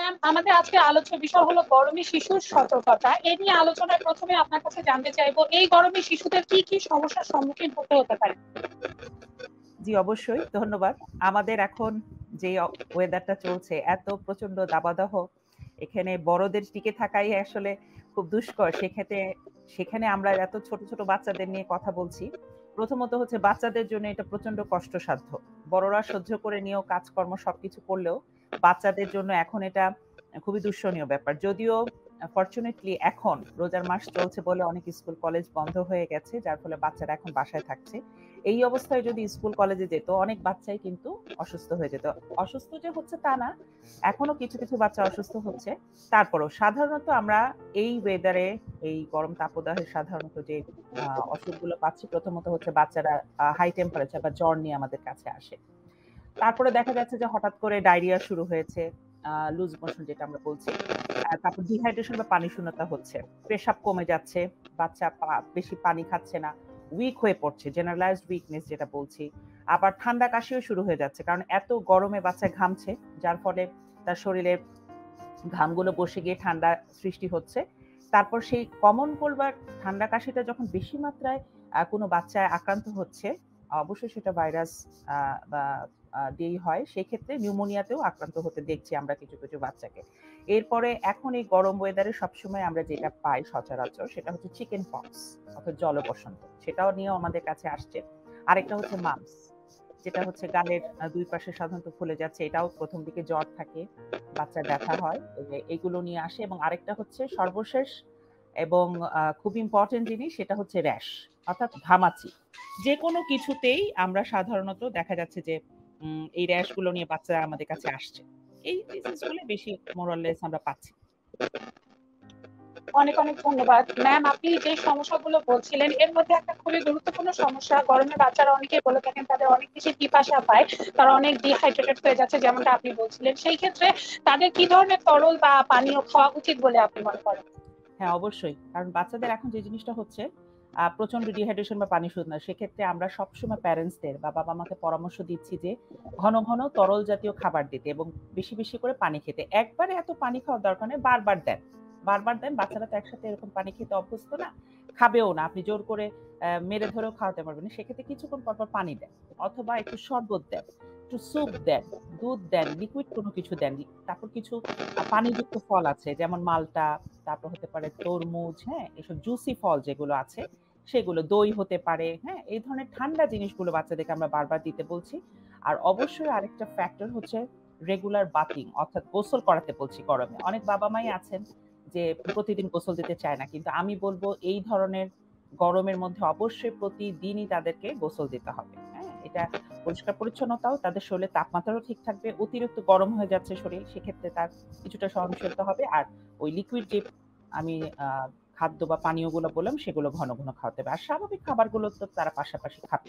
Ma'am, আমাদের আজকে আলোচ্য বিষয় হলো গরমে শিশুর সতর্কতা। এ নিয়ে আলোচনায় প্রথমে আপনার কাছে জানতে চাইবো, এই গরমে শিশুদের কি কি সমস্যার সম্মুখীন হতে হতে পারে? জি, অবশ্যই। ধন্যবাদ। আমাদের এখন যে ওয়েদারটা চলছে এত প্রচন্ড দাবদাহ, এখানে বড়দের টিকে থাকাই আসলে খুব দুষ্কর। সেখানে আমরা এত ছোট, ছোট বাচ্চাদের নিয়ে কথা বলছি। প্রথমত হচ্ছে বাচ্চাদের জন্য এটা প্রচন্ড কষ্টসাধ্য। বড়রা সহ্য করে নিয়েও কাজকর্ম সবকিছু করলেও বাচ্চাদের জন্য এখন এটা খুবই দূষণীয় ব্যাপার। যদিও ফরচুনেটলি এখন রোজার মাস চলছে বলে অনেক স্কুল কলেজ বন্ধ হয়ে গেছে। যার ফলে বাচ্চারা এখন বাসায় থাকছে। এই অবস্থায় যদি স্কুল কলেজে যেত অনেক বাচ্চাই কিন্তু অসুস্থ হয়ে যেত। অসুস্থ যে হচ্ছে তা না, এখনো কিছু, কিছু বাচ্চা অসুস্থ হচ্ছে। তারপরও সাধারণত আমরা এই ওয়েদারে, এই গরম তাপদাহে সাধারণত যে অসুখগুলো পাচ্ছি, প্রথমত হচ্ছে বাচ্চারা হাই টেম্পারেচার বা জ্বর নিয়ে আমাদের কাছে আসে। তারপরে দেখা যাচ্ছে যে হঠাৎ করে ডায়রিয়া শুরু হয়েছে, লুজ মোশন যেটা আমরা বলছি। তারপর ডিহাইড্রেশন বা পানি শূন্যতা হচ্ছে। পেশাব কমে যাচ্ছে, বাচ্চা বেশি পানি খাচ্ছে না, উইক হয়ে পড়ছে, জেনারেলাইজড উইকনেস যেটা বলছি। আবার ঠান্ডা কাশিও শুরু হয়ে যাচ্ছে। কারণ এত গরমে বাচ্চা ঘামছে, যার ফলে তার শরীরে ঘামগুলো বসে গিয়ে ঠান্ডা সৃষ্টি হচ্ছে। তারপর সেই কমন কোল্ড বা ঠান্ডা কাশিটা যখন বেশি মাত্রায় কোনো বাচ্চা আক্রান্ত হচ্ছে, অবশ্যই সেটা ভাইরাস বা দিয়েই হয়। সেক্ষেত্রে নিউমোনিয়াতেও আক্রান্ত হতে দেখছি আমরা কিছু, কিছু বাচ্চাকে। এরপরে এখন এই গরম ওয়েদারে সবসময় আমরা যেটা পাই সচরাচর সেটা হচ্ছে চিকেন পক্স অর্থাৎ জলবসন্ত। সেটাও নিয়েও আমাদের কাছে আসছে। আরেকটা হচ্ছে মাম্পস, যেটা হচ্ছে গালের ২ পাশে সাধারণত ফুলে যাচ্ছে। এটাও ১ম দিকে জ্বর থাকে, বাচ্চার ব্যথা হয়। এগুলো নিয়ে আসে এবং আরেকটা হচ্ছে সর্বশেষ এবং খুব ইম্পোর্টেন্ট জিনিস, সেটা হচ্ছে র‍্যাশ অর্থাৎ ঘামাচি। যেকোনো কিছুতেই আমরা সাধারণত দেখা যাচ্ছে যে এই র‍্যাশ গুলো নিয়ে বাচ্চারা আমাদের কাছে আসছে। এই ডিজিজ গুলো বেশি মোর অর লেস আমরা পাচ্ছি। অনেক অনেক ধন্যবাদ ম্যাম। আপনি যে সমস্যাগুলো বলছিলেন এর মধ্যে একটা খুবই গুরুত্বপূর্ণ সমস্যা, গরমে বাচ্চারা অনেকেই বলে থাকেন তাদের অনেক বেশি পিপাসা পায়, তারা অনেক ডিহাইড্রেটেড হয়ে যাচ্ছে, যেমনটা আপনি বলছিলেন। সেই ক্ষেত্রে তাদের কি ধরনের তরল বা পানীয় খাওয়া উচিত বলে আপনি মনে করেন? হ্যাঁ, অবশ্যই। কারণ বাচ্চাদের এখন যে জিনিসটা হচ্ছে প্রচন্ড ডিহাইড্রেশন বা পানি শোধনা। সেক্ষেত্রে আমরা সবসময় প্যারেন্টসদের বা বাবা-মাকে পরামর্শ দিচ্ছি যে ঘন, ঘন তরল জাতীয় খাবার দিতে এবং বেশি, বেশি করে পানি খেতে। একবারে এত পানি খাওয়ার দরকার নেই, বারবার দেন। বারবার দেন। বাচ্চারা তো একসাথে এরকম পানি খেতে অভ্যস্ত না। খাবেও না। আপনি জোর করে মেরে ধরেও খাওয়াতে পারবেন না। সেক্ষেত্রে কিছুক্ষণ পর, পর পানি দেন। অথবা একটু শরবত দেন, একটু স্যুপ দেন, দুধ দেন, লিকুইড কোনো কিছু দেন। তারপর কিছু পানিযুক্ত ফল আছে যেমন মাল্টা, তারপর হতে পারে তরমুজ, হ্যাঁ? এসব জুসি ফল যেগুলো আছে সেগুলো, দই হতে পারে, হ্যাঁ? এই ধরনের ঠান্ডা জিনিসগুলো বাচ্চাদেরকে আমরা বারবার দিতে বলছি। আর অবশ্যই আরেকটা ফ্যাক্টর হচ্ছে রেগুলার বাথিং অর্থাৎ গোসল করাতে বলছি গরমে। অনেক বাবা-মাই আছেন যে প্রতিদিন গোসল দিতে চায় না। কিন্তু আমি বলব এই ধরনের গরমের মধ্যে অবশ্যই প্রতিদিনই তাদেরকে গোসল দিতে হবে। হ্যাঁ? এটা পরিষ্কার পরিচ্ছন্নতাও, তাদের শরীরের তাপমাত্রাও ঠিক থাকবে। অতিরিক্ত গরম হয়ে যাচ্ছে শরীর, সেক্ষেত্রে তার কিছুটা সহনশীলতা হবে। আর ওই লিকুইড যে আমি আ খাদ্য বা পানীয়গুলো বললাম সেগুলো ঘন, ঘন খাওয়াতে হবে। আর স্বাভাবিক খাবারগুলো তো তারা পাশাপাশি খাবে।